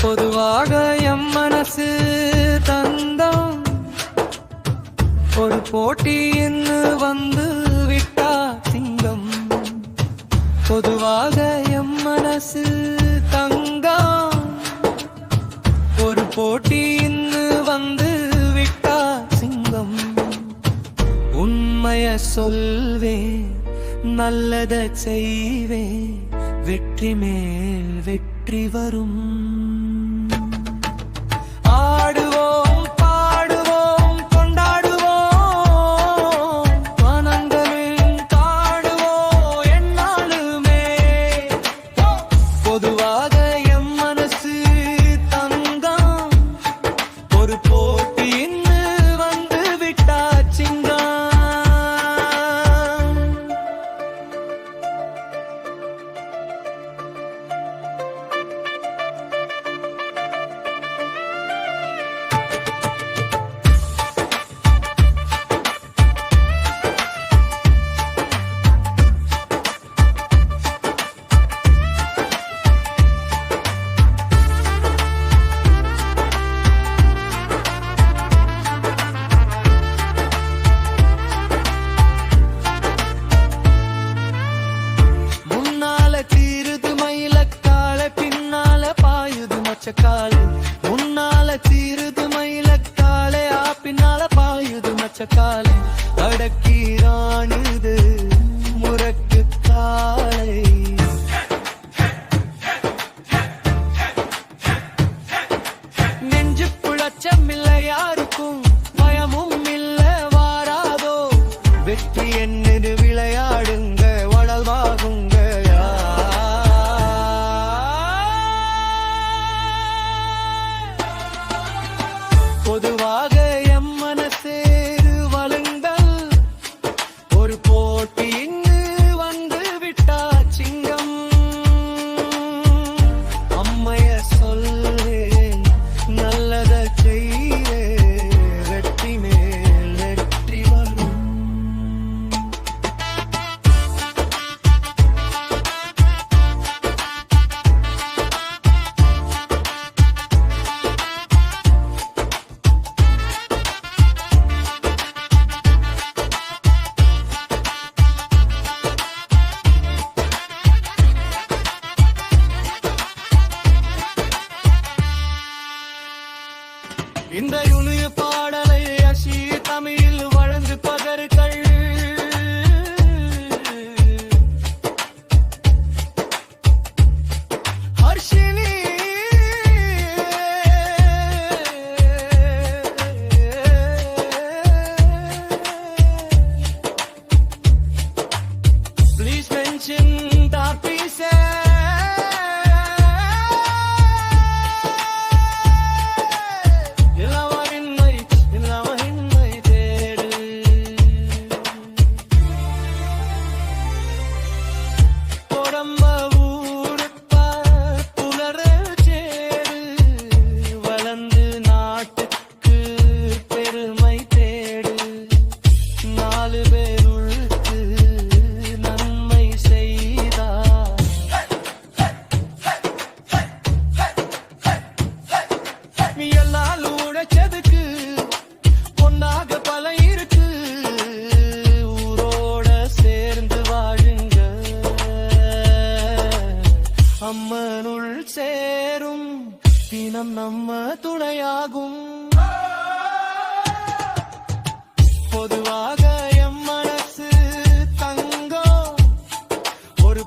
பொதுவாக எம் மனசு தந்தம் ஒரு போட்டின்னு வந்து விட்டா சிங்கம். பொதுவாக எம் மனசு தங்கம் ஒரு போட்டின்னு வந்து விட்டா சிங்கம். உண்மைய சொல்வேன், நல்லத செய்வேன், வெற்றி மேல் வெற்றி வரும். ஆடுவோம் பாடுவோம் கொண்டாடுவோம், வனங்களில் காடுவோம் என்னாலுமே. பொதுவாக எம் மனசு தங்கம் ஒரு போட்டின்னு வந்து விட்டா சிங்கம். மச்சக்காலு முன்னால தீருது மயிலக்காலே, பின்னால பாயுது மச்சக்காலே. அடக்கீரானுது முரக்கு காலை, நெஞ்சு புழச்சம் இல்லை யாருக்கும், பயமும் இல்ல வாராதோ. வெற்றி என்னது விளையாடுங்க வளவாகுங்க. பொதுவாக எம் மனசேரு வளங்கள் ஒரு போட்டின்னு வந்து விட்டா சிங்கம். அம்மைய சொல்லேன், நல்லத செய்வேன், வெற்றி மேல் வெற்றி வரும். இந்த இனிய பாடலை அசி தமிழில் வழங்கு பகர்கள். Harshini please mention the pieces. உழைச்சதுக்கு பொன்னாக பல இருக்கு, ஊரோட சேர்ந்து வாழுங்க. அம்மனுள் சேரும் தினம் நம்ம துணையாகும். பொதுவாக எம் மனசு தங்கம் ஒரு